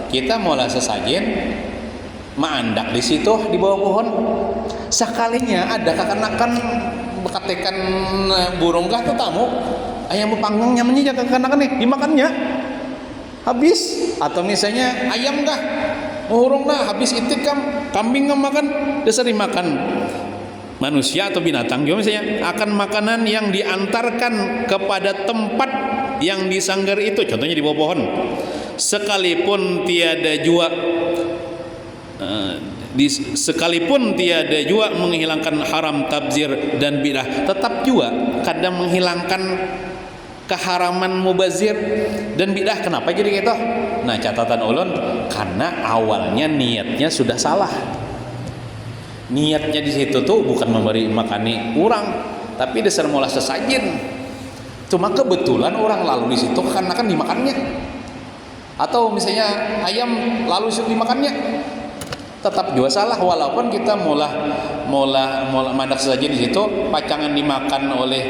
kita mola sesajen maandak di situ di bawah pohon, sekalinya ada kekanakan bekatekan burung kah tuh tamu ayam bepanggangnya menjijak kekanakan nih dimakannya habis, atau misalnya ayam kah burung nah habis itik kambing makan dasar dimakan manusia atau binatang juga misalnya akan makanan yang diantarkan kepada tempat yang disanggar itu, contohnya di bawah pohon, sekalipun tiada jua menghilangkan haram tabzir dan bidah, tetap juga kadang menghilangkan keharaman mubazir dan bidah. Kenapa jadi gitu? Nah, catatan ulun karena awalnya niatnya sudah salah. Niatnya di situ tuh bukan memberi makani orang, tapi dasar mola sesajen. Cuma kebetulan orang lalu di situ karena kan dimakannya. Atau misalnya ayam lalu dimakannya. Tetap juga salah walaupun kita mola mandak saja di situ pacangan dimakan oleh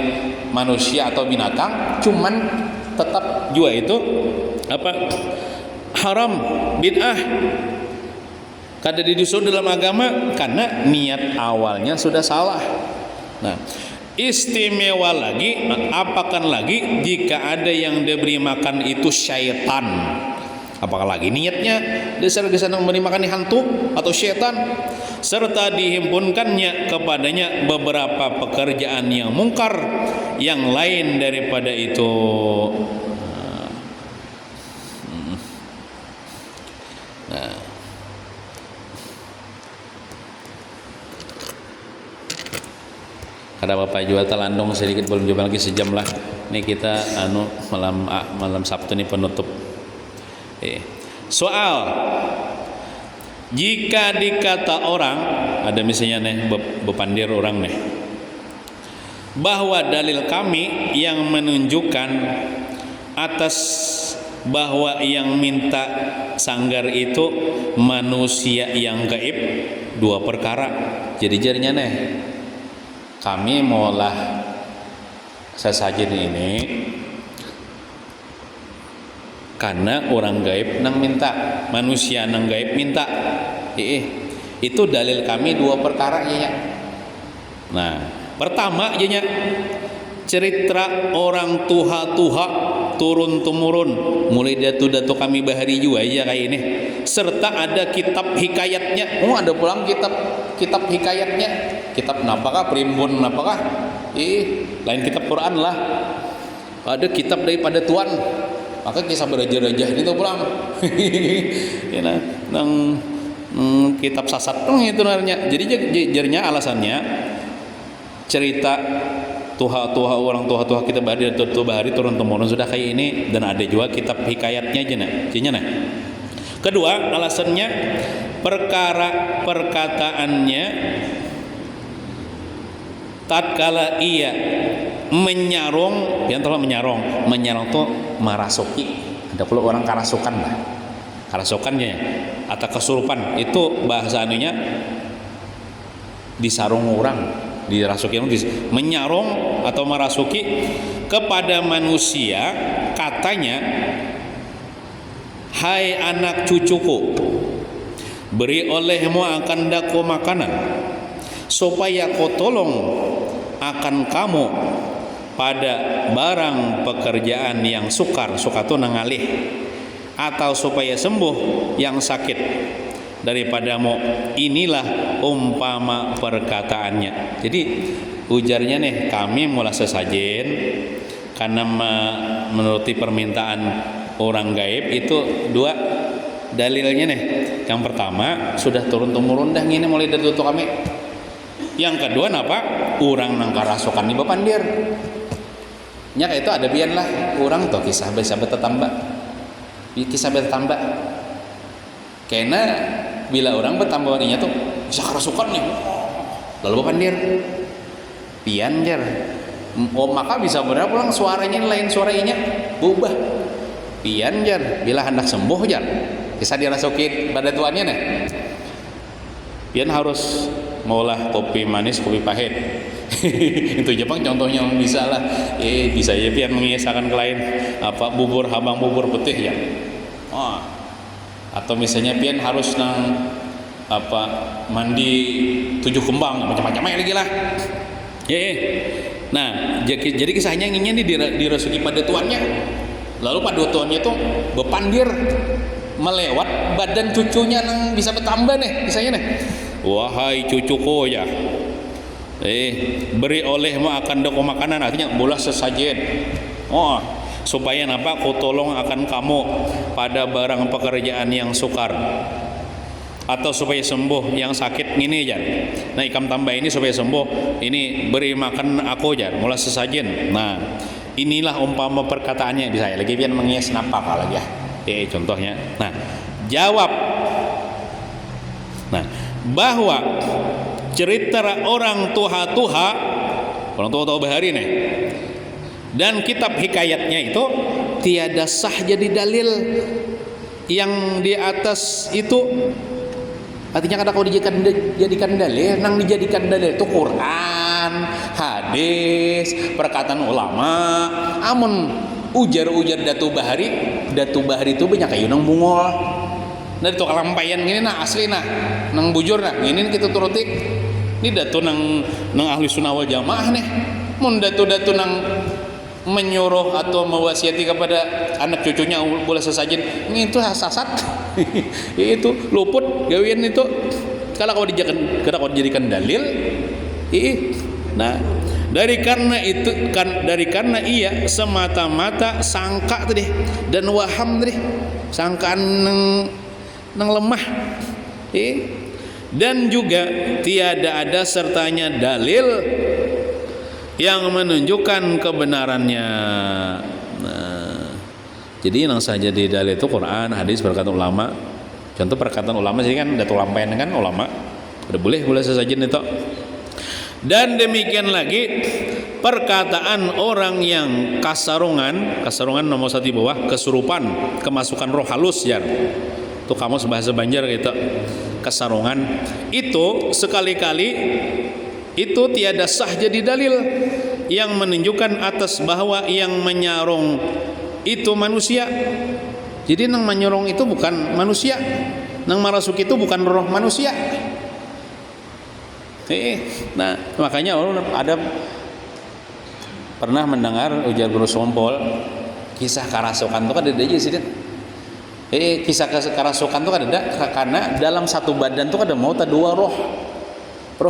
manusia atau binatang, cuman tetap juga itu haram, bid'ah, kada didusur dalam agama karena niat awalnya sudah salah. Nah, istimewa lagi apakan lagi jika ada yang diberi makan itu syaitan. Apakah lagi niatnya dasar kesana memberi makan hantu atau syaitan, serta dihimpunkannya kepadanya beberapa pekerjaan yang mungkar yang lain daripada itu. Nah, ada Bapak jual telandong sedikit, belum coba lagi sejam lah. Ini kita malam Sabtu ini penutup. Soal Jika dikata orang, ada misalnya nih bepandir orang nih, bahwa dalil kami yang menunjukkan atas bahwa yang minta sanggar itu manusia yang gaib, dua perkara. Jadi jadinya nih, kami maulah sesajen ini karena orang gaib nang minta, manusia nang gaib minta. Itu dalil kami dua perkara ya. Nah, pertama ya, cerita orang tuha-tuha turun temurun mulai datu-datu kami bahari juga ya kayak ini, serta ada kitab hikayatnya. Ada pulang kitab hikayatnya. Kitab napakah, primbon napakah? Lain kitab Quran lah. Ada kitab daripada Tuhan. Maka kisah beraja-raja itu pulang. Ya, nang kitab sasat itu namanya. Jadi jadinya alasannya cerita tuha-tuha orang tuha-tuha kita bahari bahari turun temurun sudah kayak ini, dan ada juga kitab hikayatnya aja nah. Kedua, alasannya perkara perkataannya tatkala ia menyarong, yang telah menyarong tuh marasuki. Ada pula orang karasukan lah, karasukannya atau kesurupan itu bahasa anunya disarung orang, dirasuki, menyarong atau marasuki kepada manusia, katanya, hai anak cucuku, beri olehmu akan daku makanan supaya kau tolong akan kamu pada barang pekerjaan yang sukar itu nangalih, atau supaya sembuh yang sakit daripadamu. Inilah umpama perkataannya. Jadi ujarnya nih, kami mulai sesajen karena menuruti permintaan orang gaib itu dua dalilnya nih. Yang pertama sudah turun temurun dah ini mulai dari tutup kami. Yang kedua napa? Orang nang karasukan di bepandir. Nya itu ada bian lah orang tuh kisah bertetambah. Kisah bertambah. Karena bila orang bertambah ininya tuh bisa kerasukan nih, lalu bepandir pian jar, maka bisa berapa pulang suaranya lain suaranya berubah pian jar, bila hendak sembuh jar bisa dirasukin pada tuannya nih, pian harus maulah kopi manis kopi pahit. Itu Jepang contohnya bisa lah, bisa ya pian mengisahkan ke lain apa bubur habang bubur putih ya. Atau misalnya pian harus nang apa mandi 7 kembang macam-macam lagi lah. Nah, jadi kisahnya inginnya dirasuki pada tuannya. Lalu pada tuannya tuh bepandir melewat badan cucunya nang bisa bertambah nih, misalnya nih. Wahai cucuku ya, beri olehmu akan doko makanan, artinya bola sesajen. Supaya napa ku tolong akan kamu pada barang pekerjaan yang sukar, atau supaya sembuh yang sakit ini aja. Nah, ikam tambah ini supaya sembuh, ini beri makan aku aja mulai sesajen. Nah, inilah umpama perkataannya. Bisa lagi pian mengias napa lagi ya. Contohnya. Nah, jawab. Nah, bahwa cerita orang tuha-tuha, orang tua-tua bahari nih, dan kitab hikayatnya itu tiada sah jadi dalil yang di atas itu. Artinya kada kau dijadikan dalil, nang dijadikan dalil itu Quran, hadis, perkataan ulama. Amun ujar-ujar datu bahari itu banyak kayu nang bungol. Nah itu kalampayan gini nah asli nah nang bujur nah ini kita turuti. Ini datu nang ahli sunnah wal jamaah nih. Mun datu nang menyuruh atau mewasiati kepada anak cucunya boleh sesajen, ini itu sasat. Itu luput gawian itu kalau kau dijadikan dalil. Nah, dari karena ia semata-mata sangka tadi dan waham tadi, sangkaan nang lemah. Dan juga tiada ada sertanya dalil yang menunjukkan kebenarannya. Nah, jadi yang saja di dalil itu Quran, hadis, perkataan ulama. Contoh perkataan ulama sih kan datu lampaian kan ulama udah boleh sesajen itu. Dan demikian lagi perkataan orang yang kasarungan nomor 1 di bawah, kesurupan, kemasukan roh halus ya. Itu kamus bahasa Banjar gitu. Kasarungan itu sekali-kali itu tiada sah jadi dalil yang menunjukkan atas bahwa yang menyarung itu manusia. Jadi nang menyarung itu bukan manusia, nang marasuk itu bukan roh manusia. Nah makanya orang ada pernah mendengar ujar guru Sompol kisah karasukan itu kan ada aja sih. Kisah kerasukan itu kan ada karena dalam satu badan itu ada mau tak dua roh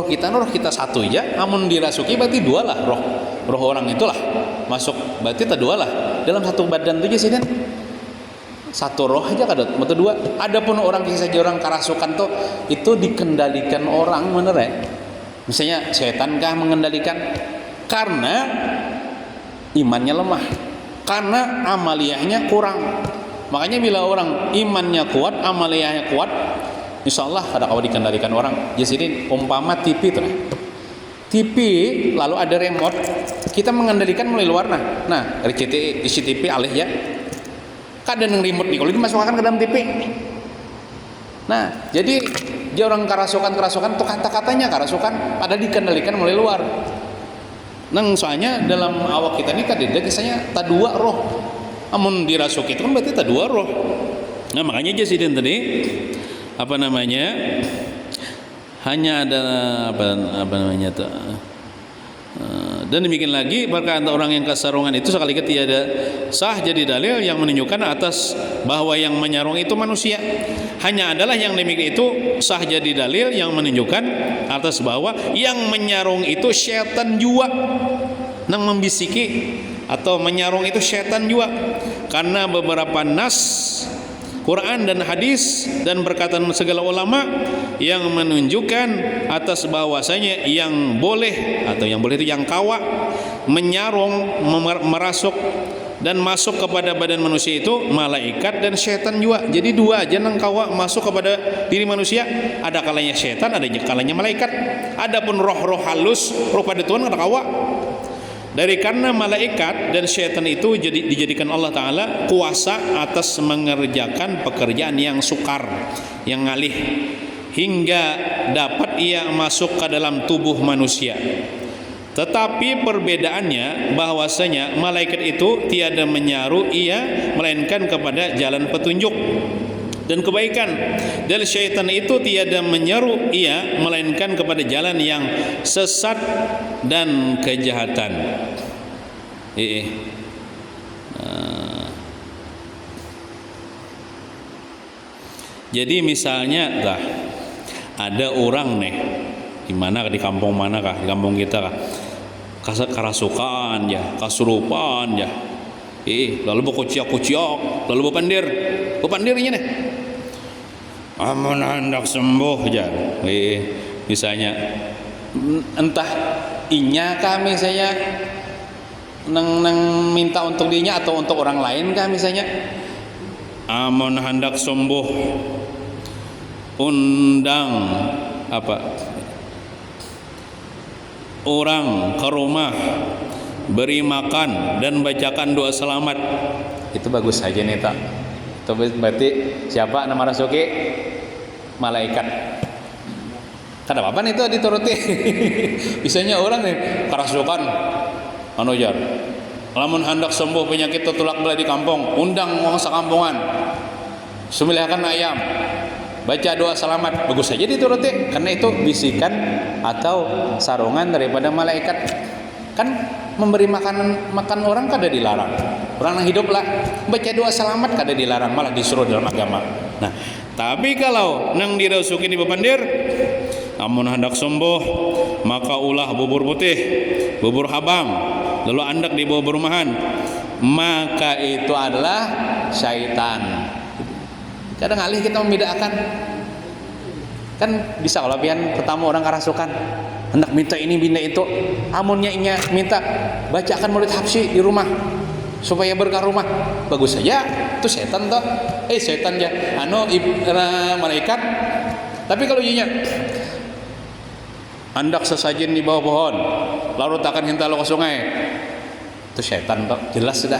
kita satu aja, namun dirasuki berarti dua lah roh orang itulah masuk berarti tak dua lah dalam satu badan itu aja sih. Satu roh aja kadot mau dua. Adapun orang kisah orang kerasukan tuh itu dikendalikan orang bener ya. Misalnya setan kah mengendalikan? Karena imannya lemah, karena amaliyahnya kurang. Makanya bila orang imannya kuat, amaliyahnya kuat, insya Allah ada kau dikendalikan orang. Jadi umpama TV tuh, TV lalu ada remote, kita mengendalikan melalui luar. Nah RCTI alih ya, kadang yang remote nih kalau dimasukkan ke dalam TV. Nah jadi dia orang kerasukan tuh kata-katanya kerasukan, pada dikendalikan melalui luar. Nang soalnya dalam awak kita ini kadang kisahnya tak dua roh. Amun dirasuki itu kan berarti tak dua roh. Nah makanya Jasiden tadi apa namanya hanya ada apa namanya tuh. Dan demikian lagi perkataan orang yang kasarungan itu sekali tiada sah jadi dalil yang menunjukkan atas bahwa yang menyarung itu manusia. Hanya adalah yang demikian itu sah jadi dalil yang menunjukkan atas bahwa yang menyarung itu syaitan jua nang membisiki atau menyarung itu syaitan juga. Karena beberapa nas Quran dan hadis dan perkataan segala ulama yang menunjukkan atas bahwasanya yang boleh itu yang kawa menyarung merasuk dan masuk kepada badan manusia itu malaikat dan syaitan juga. Jadi dua aja nang kawa masuk kepada diri manusia, ada kalanya syaitan, ada kalanya malaikat. Adapun roh-roh halus, roh pada Tuhan ada kawa. Dari karena malaikat dan syaitan itu dijadikan Allah Ta'ala kuasa atas mengerjakan pekerjaan yang sukar, yang ngalih, hingga dapat ia masuk ke dalam tubuh manusia. Tetapi perbedaannya bahwasanya malaikat itu tiada menyaru ia melainkan kepada jalan petunjuk dan kebaikan, dan syaitan itu tiada menyeru ia melainkan kepada jalan yang sesat dan kejahatan. Jadi misalnya ada orang nih di mana di kampung manakah, di kampung kita kah, kerasukan ya, kasurupan ya, lalu berkuciak lalu berpandirnya nih. Amun hendak sembuh ya, misalnya entah inya kami saya neng minta untuk dirinya atau untuk orang lain kah misalnya. Amun hendak sembuh undang orang ke rumah, beri makan dan bacakan doa selamat. Itu bagus saja nih tak. Itu berarti siapa nama rasuki? Malaikat. Kada apa-apa nih itu dituruti. Bisanya orang nih kerasukan jar. Lamun hendak sembuh penyakit tulak belah di kampung, undang orang sekampungan. Sembelihkan ayam. Baca doa selamat, bagus saja dituruti karena itu bisikan atau sarungan daripada malaikat. Kan memberi makan orang kada dilarang. Orang yang hidup lah baca doa selamat kada dilarang, malah disuruh dalam agama. Nah, tapi kalau nang dirasukin di bepandir, amun hendak sembuh maka ulah bubur putih, bubur habang, lalu andak di bawah perumahan, maka itu adalah syaitan. Kadang alih kita membedakan. Kan bisa kalau pian pertama orang kerasukan hendak minta ini minta itu, amunnya inya minta bacakan murid hafsi di rumah, supaya berkah rumah. Bagus saja itu setan toh. Setan ya malaikat. Tapi kalau inya andak sesajen di bawah pohon lalu takkan hintalo ke sungai, itu setan toh, jelas sudah.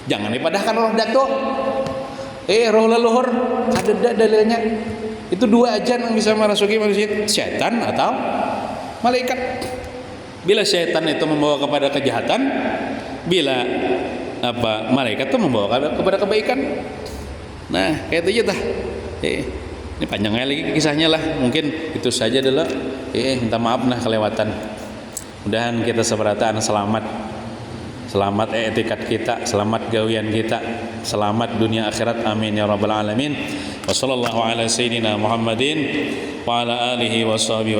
Jangan dipadahkan roh dato, roh leluhur, ada dalilnya. Itu dua aja yang bisa merasuki manusia, setan atau malaikat. Bila setan itu membawa kepada kejahatan, bila malaikat itu membawa kepada kebaikan. Nah, kayak itu aja dah. Ini panjangnya lagi kisahnya lah. Mungkin itu saja dulu. Minta maaf nah kelewatan. Mudahan kita seberataan selamat. Selamat etikat kita, selamat gawian kita, selamat dunia akhirat. Amin ya rabbal alamin. Wassallallahu ala sayyidina Muhammadin wa ala alihi washabihi